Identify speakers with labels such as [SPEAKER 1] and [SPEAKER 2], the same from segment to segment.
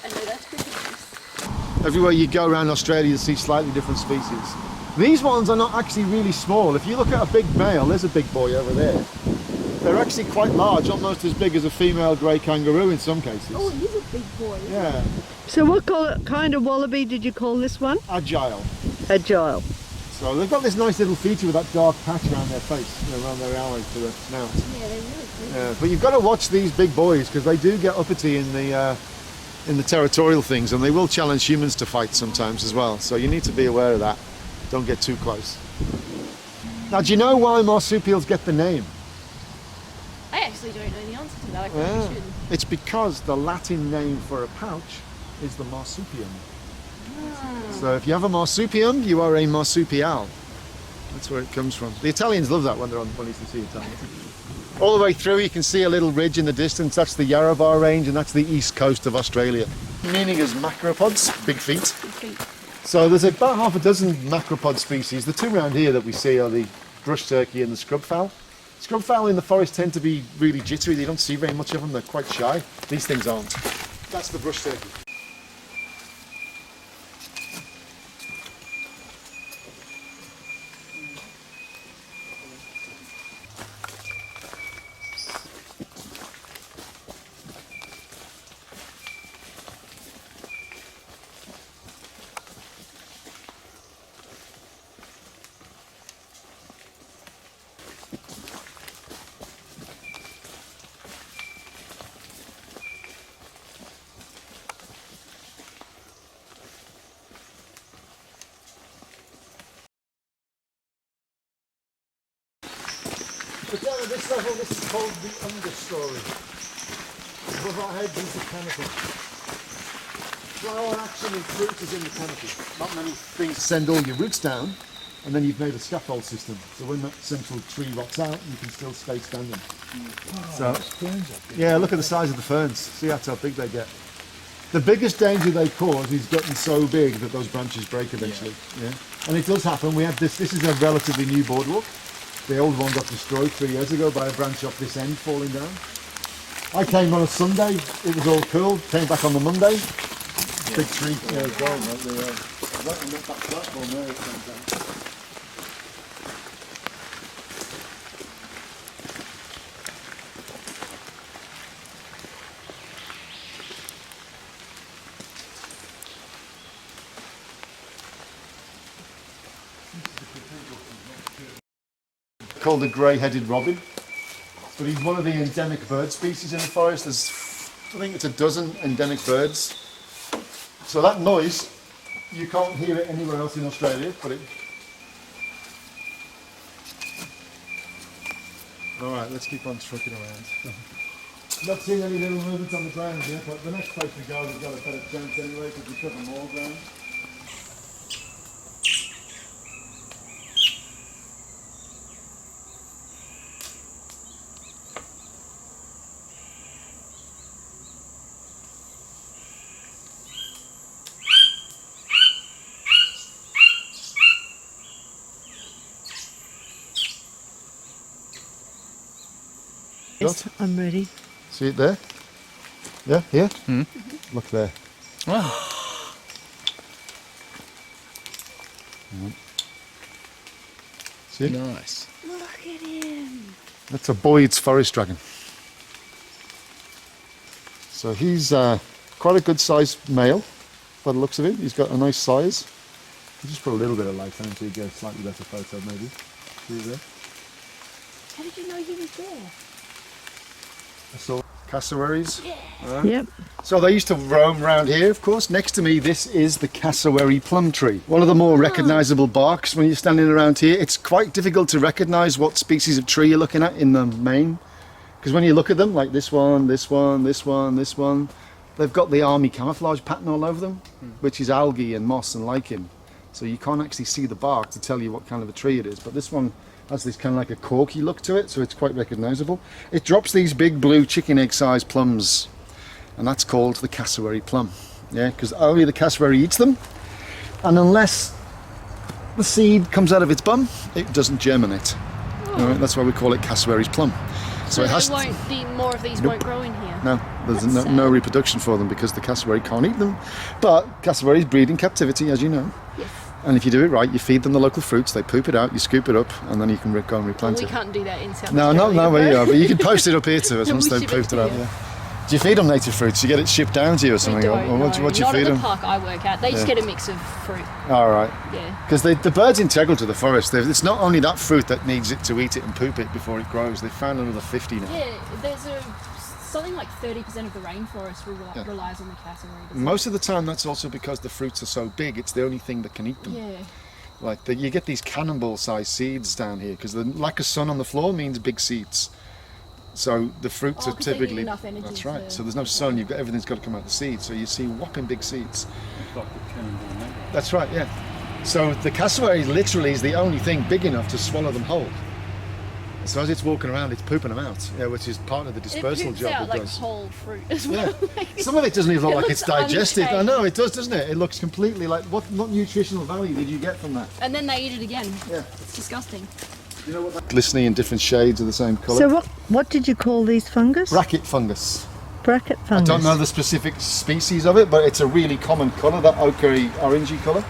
[SPEAKER 1] I know that's pretty nice.
[SPEAKER 2] Everywhere you go around Australia, you see slightly different species. These ones are not actually really small. If you look at a big male, there's a big boy over there. They're actually quite large, almost as big as a female grey kangaroo in some cases.
[SPEAKER 1] Oh, he's a big boy.
[SPEAKER 2] Yeah.
[SPEAKER 3] So what kind of wallaby did you call this one?
[SPEAKER 2] Agile.
[SPEAKER 3] Agile.
[SPEAKER 2] So they've got this nice little feature with that dark patch around their face, you know, around their eyes to the snout.
[SPEAKER 1] Yeah, they're really good.
[SPEAKER 2] Yeah, but you've got to watch these big boys because they do get uppity in the territorial things, and they will challenge humans to fight sometimes as well. So you need to be aware of that. Don't get too close. Now, do you know why marsupials get the name?
[SPEAKER 1] I actually don't know the answer to that. I probably shouldn't.
[SPEAKER 2] It's because the Latin name for a pouch is the marsupium. So if you have a marsupium, you are a marsupial. That's where it comes from. The Italians love that when they're on Bunnies to See Italians. All the way through you can see a little ridge in the distance. That's the Yarrabah range, and that's the east coast of Australia. Meaning is macropods, big feet.
[SPEAKER 1] Big feet.
[SPEAKER 2] So there's about half a dozen macropod species. The two around here that we see are the brush turkey and the scrub fowl. Scrub fowl in the forest tend to be really jittery. They don't see very much of them. They're quite shy. These things aren't. That's the brush turkey. But down at this level, this is called the understory. Above our heads is the canopy. Flower action and fruit is in the canopy. Not many things send all your roots down, and then you've made a scaffold system. So when that central tree rots out, you can still stay standing. So, yeah, look at the size of the ferns. See that's how big they get. The biggest danger they cause is getting so big that those branches break eventually. Yeah. And it does happen. We have this. This is a relatively new boardwalk. The old one got destroyed 3 years ago by a branch off this end falling down. I came on a Sunday, it was all cool, came back on the Monday. Yeah. Big tree. Yeah, as well, right on that platform there it came down. Called the grey-headed robin, but he's one of the endemic bird species in the forest. There's, I think it's a dozen endemic birds. So that noise, you can't hear it anywhere else in Australia, but it... Alright, let's keep on trucking around. Not seeing any little movements on the ground yet, but the next place we go we've got a better chance anyway because we cover more ground.
[SPEAKER 3] Yes, I'm ready.
[SPEAKER 2] See it there? Yeah, here? Look there.
[SPEAKER 4] Oh.
[SPEAKER 2] See it?
[SPEAKER 4] Nice.
[SPEAKER 1] Look at him.
[SPEAKER 2] That's a Boyd's forest dragon. So he's quite a good sized male by the looks of it. He's got a nice size. I'll just put a little bit of light on him so you get a slightly better photo maybe. See there?
[SPEAKER 1] How did you know he was there?
[SPEAKER 2] I saw cassowaries.
[SPEAKER 1] Yeah.
[SPEAKER 3] Yep.
[SPEAKER 2] So they used to roam around here, of course. Next to me, this is the cassowary plum tree. One of the more recognisable barks when you're standing around here. It's quite difficult to recognise what species of tree you're looking at in the main. Because when you look at them, like this one, this one, this one, this one, they've got the army camouflage pattern all over them, which is algae and moss and lichen. So you can't actually see the bark to tell you what kind of a tree it is. But this one has this kind of like a corky look to it, so it's quite recognisable. It drops these big blue chicken egg sized plums, and that's called the cassowary plum. Yeah, because only the cassowary eats them, and unless the seed comes out of its bum, it doesn't germinate. All right, that's why we call it cassowary's plum. So it has
[SPEAKER 1] more of these won't grow in here.
[SPEAKER 2] No, There's
[SPEAKER 1] That's
[SPEAKER 2] no
[SPEAKER 1] sad.
[SPEAKER 2] reproduction for them because the cassowary can't eat them. But cassowaries breed in captivity, as you know.
[SPEAKER 1] Yes.
[SPEAKER 2] And if you do it right, you feed them the local fruits, they poop it out, you scoop it up, and then you can go and
[SPEAKER 1] Well,
[SPEAKER 2] replant
[SPEAKER 1] we
[SPEAKER 2] it.
[SPEAKER 1] can't do that in South
[SPEAKER 2] No,
[SPEAKER 1] Australia.
[SPEAKER 2] not where you
[SPEAKER 1] though.
[SPEAKER 2] are, but you can post it up here to us once
[SPEAKER 1] We
[SPEAKER 2] they've
[SPEAKER 1] ship it
[SPEAKER 2] pooped it
[SPEAKER 1] to
[SPEAKER 2] out.
[SPEAKER 1] you.
[SPEAKER 2] Yeah. Do you feed them native fruits? You get it shipped down to you or
[SPEAKER 1] We
[SPEAKER 2] something?
[SPEAKER 1] don't,
[SPEAKER 2] Or what do you
[SPEAKER 1] not
[SPEAKER 2] feed
[SPEAKER 1] at the
[SPEAKER 2] them?
[SPEAKER 1] park I work at. They just
[SPEAKER 2] Yeah.
[SPEAKER 1] get a mix of fruit.
[SPEAKER 2] All right.
[SPEAKER 1] Yeah.
[SPEAKER 2] Because the bird's integral to the forest. It's not only that fruit that needs it to eat it and poop it before it grows. They've found another 50 now.
[SPEAKER 1] Yeah, there's something like 30% of the rainforest relies on the cassowary. doesn't it?
[SPEAKER 2] Most of the time, that's also because the fruits are so big. It's the only thing that can eat them.
[SPEAKER 1] Yeah.
[SPEAKER 2] Like you get these cannonball-sized seeds down here because the lack of sun on the floor means big seeds. So the fruits
[SPEAKER 1] Oh,
[SPEAKER 2] are
[SPEAKER 1] 'cause they need
[SPEAKER 2] typically
[SPEAKER 1] enough energy
[SPEAKER 2] that's right.
[SPEAKER 1] to-
[SPEAKER 2] So there's no sun. You've got everything's got to come out of the seeds. So you see whopping big seeds.
[SPEAKER 4] It's like the cannonball mango.
[SPEAKER 2] That's right. Yeah. So the cassowary literally is the only thing big enough to swallow them whole. So as it's walking around, it's pooping them out. Yeah, which is part of the
[SPEAKER 1] It
[SPEAKER 2] dispersal
[SPEAKER 1] poops
[SPEAKER 2] job
[SPEAKER 1] out
[SPEAKER 2] it
[SPEAKER 1] like
[SPEAKER 2] does.
[SPEAKER 1] whole fruit as
[SPEAKER 2] Yeah.
[SPEAKER 1] well.
[SPEAKER 2] Some of it doesn't even look
[SPEAKER 1] It
[SPEAKER 2] like
[SPEAKER 1] looks
[SPEAKER 2] it's digested. I know
[SPEAKER 1] unchanged.
[SPEAKER 2] it does, doesn't it? It looks completely like what nutritional value did you get from that?
[SPEAKER 1] And then they eat it again.
[SPEAKER 2] Yeah.
[SPEAKER 1] It's disgusting.
[SPEAKER 2] You know what? That glistening in different shades of the same colour.
[SPEAKER 3] So what did you call these fungus?
[SPEAKER 2] Bracket fungus.
[SPEAKER 3] Bracket
[SPEAKER 2] I
[SPEAKER 3] fungus.
[SPEAKER 2] don't know the specific species of it, but it's a really common colour, that ochre orangey colour.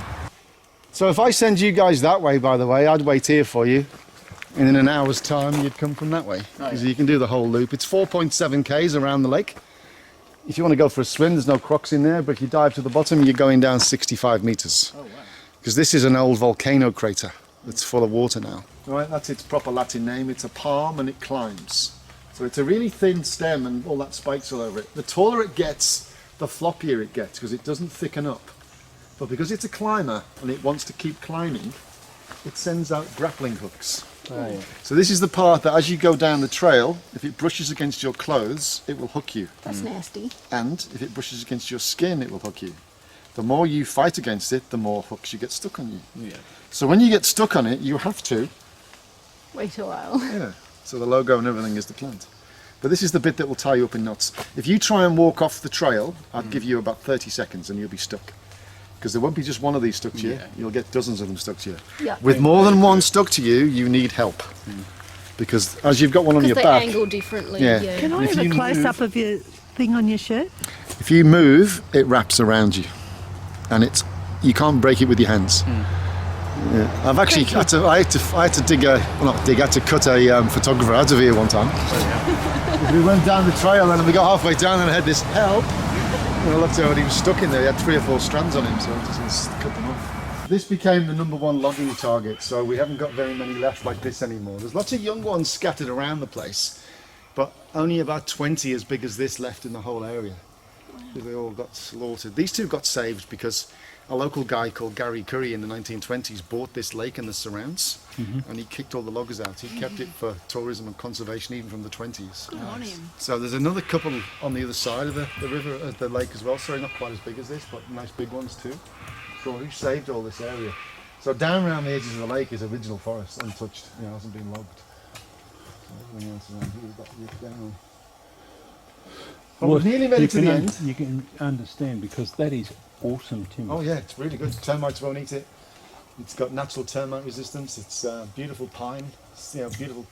[SPEAKER 2] So if I send you guys that way, by the way, I'd wait here for you. And in an hour's time, you'd come from that way. Because you can do the whole loop. It's 4.7 k's around the lake. If you want to go for a swim, there's no crocs in there, but if you dive to the bottom, you're going down 65 metres.
[SPEAKER 4] Oh wow.
[SPEAKER 2] Because this is an old volcano crater that's full of water now. Right, that's its proper Latin name. It's a palm and it climbs. So it's a really thin stem and all that spikes all over it. The taller it gets, the floppier it gets because it doesn't thicken up. But because it's a climber and it wants to keep climbing, it sends out grappling hooks.
[SPEAKER 4] Oh, yeah.
[SPEAKER 2] So this is the part that as you go down the trail, if it brushes against your clothes, it will hook you.
[SPEAKER 1] That's nasty.
[SPEAKER 2] And if it brushes against your skin, it will hook you. The more you fight against it, the more hooks you get stuck on you.
[SPEAKER 4] Yeah.
[SPEAKER 2] So when you get stuck on it, you have to.
[SPEAKER 1] Wait a while.
[SPEAKER 2] Yeah. So the logo and everything is the plant. But this is the bit that will tie you up in knots. If you try and walk off the trail, I'd give you about 30 seconds and you'll be stuck. Because there won't be just one of these stuck to you,
[SPEAKER 4] Yeah.
[SPEAKER 2] you'll get dozens of them stuck to you.
[SPEAKER 1] Yeah.
[SPEAKER 2] With more than one stuck to you, you need help. Because as you've got one on your
[SPEAKER 1] Because they
[SPEAKER 2] back,
[SPEAKER 1] angle differently.
[SPEAKER 2] Yeah.
[SPEAKER 1] Yeah.
[SPEAKER 3] Can I
[SPEAKER 2] If
[SPEAKER 3] have a
[SPEAKER 2] you
[SPEAKER 3] close
[SPEAKER 2] move-
[SPEAKER 3] up of your thing on your shirt?
[SPEAKER 2] if you move, it wraps around you. And you can't break it with your hands. Yeah. I've actually I had to dig a, well not dig, I had to cut a photographer out of here one time. We went down the trail and we got halfway down and I had this help. And I looked over and he was stuck in there. He had 3 or 4 strands on him, so I just cut them off. This became the #1 logging target, so we haven't got very many left like this anymore. There's lots of young ones scattered around the place, but only about 20 as big as this left in the whole area. They all got slaughtered. These two got saved because a local guy called Gary Curry in the 1920s bought this lake and the surrounds, and he kicked all the loggers out. He kept it for tourism and conservation even from the 20s.
[SPEAKER 1] Good on him.
[SPEAKER 2] So there's another couple on the other side of the river, the lake as well. Sorry, not quite as big as this, but nice big ones too. So who saved all this area? So down around the edges of the lake is original forest, untouched. You know, hasn't been logged. So everything else around here got ripped down. But we've nearly made it to the end.
[SPEAKER 4] You can understand because that is awesome timber.
[SPEAKER 2] Oh yeah, it's really good. Termites won't eat it. It's got natural termite resistance. It's beautiful pine. It's, beautiful.